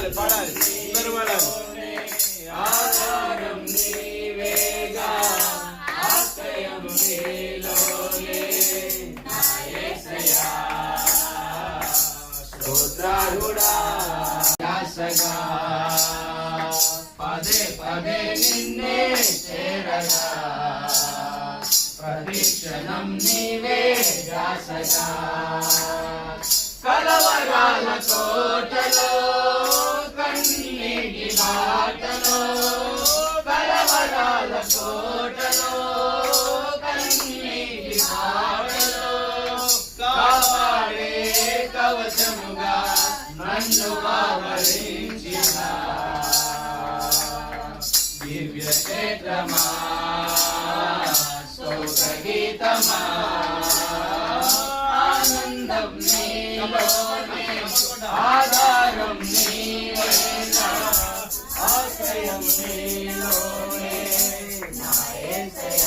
పాడాలి పాడాలి అందరూ పాడాలి. ఆధారం నీవేగా ఆశ్రయం నీలోనే నా యేసయ్యా స్తోత్రారుడా యాసగా పదే పదే నిన్నే చేరగా ప్రతిక్షణం నీవే యాసగా కలవరాల తోటలో కన్నీటి బాటలో కలవరాల తోటలో కన్నీటి బాటలో కాపాడే కవచముగా నన్ను ఆవరించిన దివ్య క్షేత్రమా స్తోత్ర గీతమా ఆనందం నీలోనే ఆధారం నీవేనా ఆశ్రయం నీలోనే నా యేసయ్యా